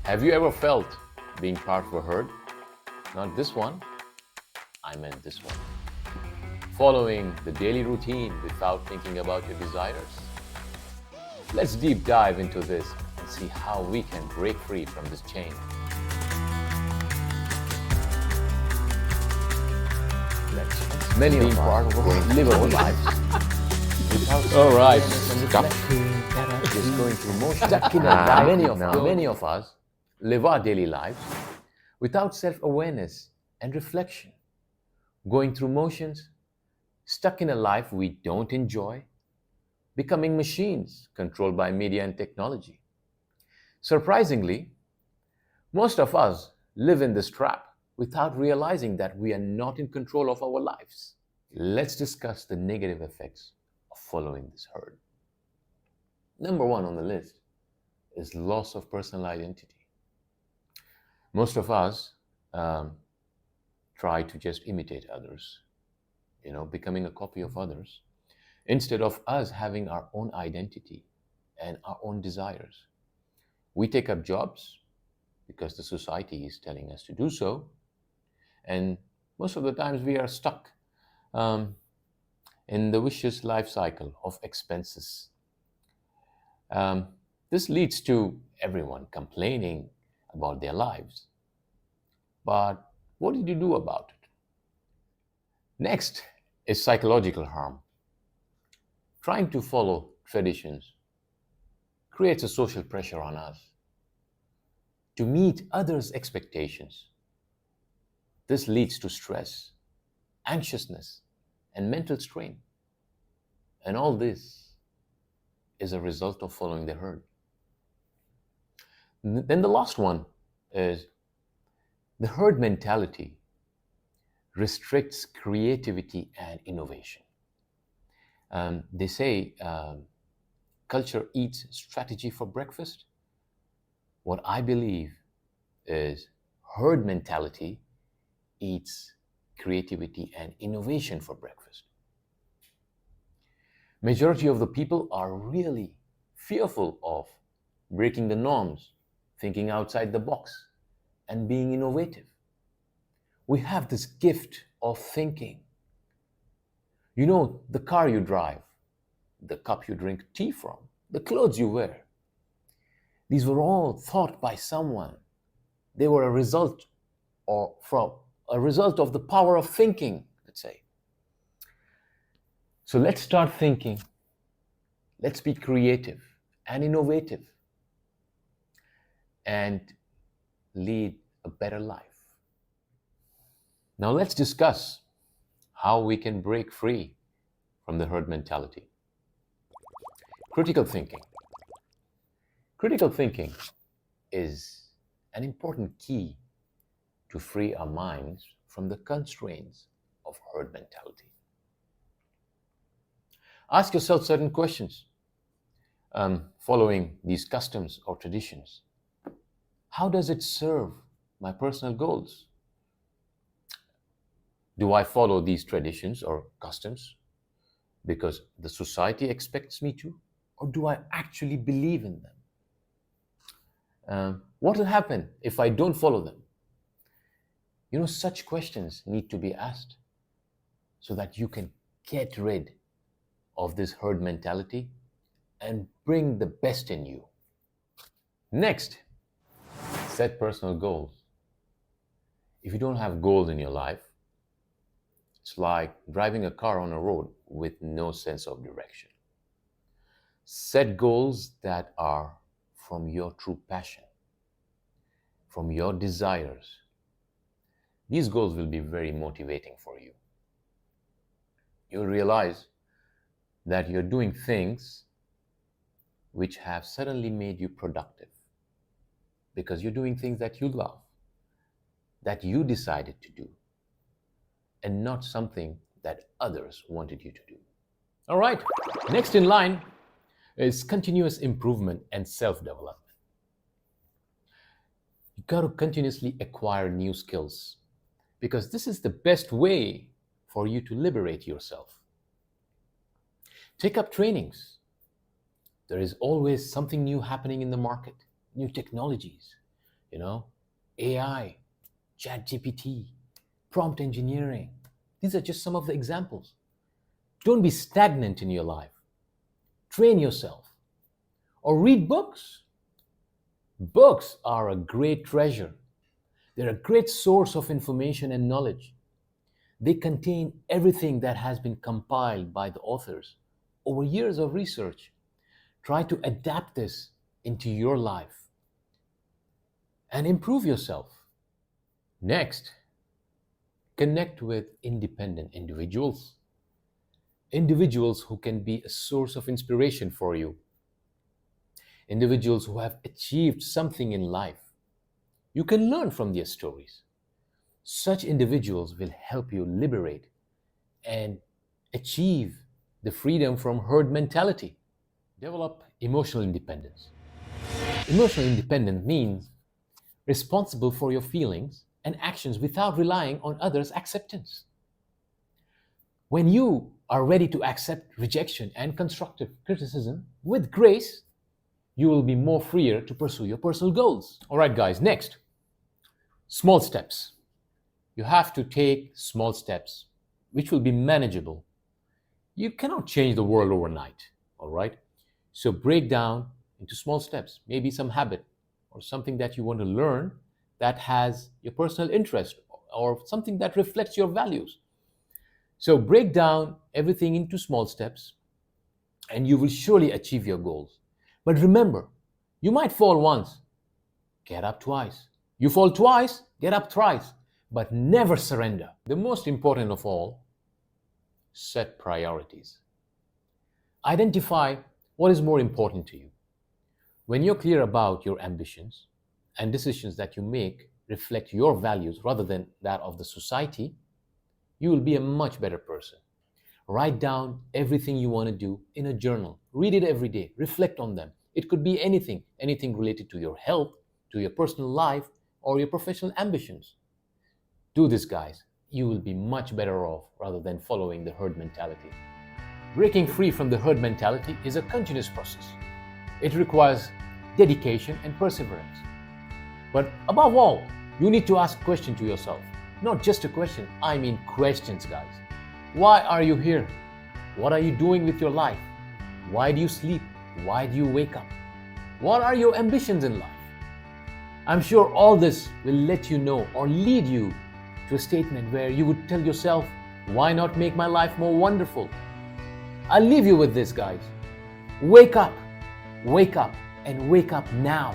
Have you ever felt being part of a herd? Not this one, I meant this one. Following the daily routine without thinking about your desires? Let's deep dive into this and see how we can break free from this chain. Many of us live our lives without All right, stuck. Just going through motions. Many of us live our daily lives without self-awareness and reflection, going through motions, stuck in a life we don't enjoy, becoming machines controlled by media and technology. Surprisingly, most of us live in this trap without realizing that we are not in control of our lives. Let's discuss the negative effects of following this herd. Number one on the list is loss of personal identity. Most of us try to just imitate others, becoming a copy of others, instead of us having our own identity and our own desires. We take up jobs because the society is telling us to do so, and most of the times we are stuck in the vicious life cycle of expenses. This leads to everyone complaining about their lives. But what did you do about it? Next is psychological harm. Trying to follow traditions creates a social pressure on us to meet others' expectations. This leads to stress, anxiousness, and mental strain. And all this is a result of following the herd. Then the last one is the herd mentality restricts creativity and innovation. They say culture eats strategy for breakfast. What I believe is herd mentality eats creativity and innovation for breakfast. Majority of the people are really fearful of breaking the norms, thinking outside the box, and being innovative. We have this gift of thinking. The car you drive, the cup you drink tea from, the clothes you wear. These were all thought by someone. They were a result of the power of thinking, let's say. So let's start thinking. Let's be creative and innovative and lead a better life. Now let's discuss how we can break free from the herd mentality. Critical thinking. Critical thinking is an important key to free our minds from the constraints of herd mentality. Ask yourself certain questions following these customs or traditions. How does it serve my personal goals? Do I follow these traditions or customs because the society expects me to, or do I actually believe in them? What will happen if I don't follow them? Such questions need to be asked so that you can get rid of this herd mentality and bring the best in you. Next, set personal goals. If you don't have goals in your life, it's like driving a car on a road with no sense of direction. Set goals that are from your true passion, from your desires. These goals will be very motivating for you. You'll realize that you're doing things which have suddenly made you productive because you're doing things that you love, that you decided to do, and not something that others wanted you to do. All right, next in line is continuous improvement and self-development. You got to continuously acquire new skills because this is the best way for you to liberate yourself. Take up trainings. There is always something new happening in the market, new technologies, AI, ChatGPT, prompt engineering. These are just some of the examples. Don't be stagnant in your life. Train yourself or read books. Books are a great treasure. They're a great source of information and knowledge. They contain everything that has been compiled by the authors over years of research. Try to adapt this into your life and improve yourself. Next, connect with independent individuals. Individuals who can be a source of inspiration for you. Individuals who have achieved something in life. You can learn from their stories. Such individuals will help you liberate and achieve the freedom from herd mentality. Develop emotional independence. Emotional independence means responsible for your feelings and actions without relying on others' acceptance. When you are ready to accept rejection and constructive criticism with grace, you will be more freer to pursue your personal goals. All right, guys, next, small steps. You have to take small steps, which will be manageable. You cannot change the world overnight, all right? So break down into small steps, maybe some habit or something that you want to learn that has your personal interest or something that reflects your values. So break down everything into small steps and you will surely achieve your goals. But remember, you might fall once, get up twice. You fall twice, get up thrice, but never surrender. The most important of all, set priorities. Identify what is more important to you. When you're clear about your ambitions and decisions that you make reflect your values rather than that of the society, you will be a much better person. Write down everything you want to do in a journal. Read it every day. Reflect on them. It could be anything related to your health, to your personal life, or your professional ambitions. Do this, guys. You will be much better off rather than following the herd mentality. Breaking free from the herd mentality is a continuous process. It requires dedication and perseverance. But above all, you need to ask a question to yourself. Not just a question, I mean questions, guys. Why are you here? What are you doing with your life? Why do you sleep? Why do you wake up? What are your ambitions in life? I'm sure all this will let you know or lead you to a statement where you would tell yourself, why not make my life more wonderful? I'll leave you with this, guys. Wake up, and wake up now.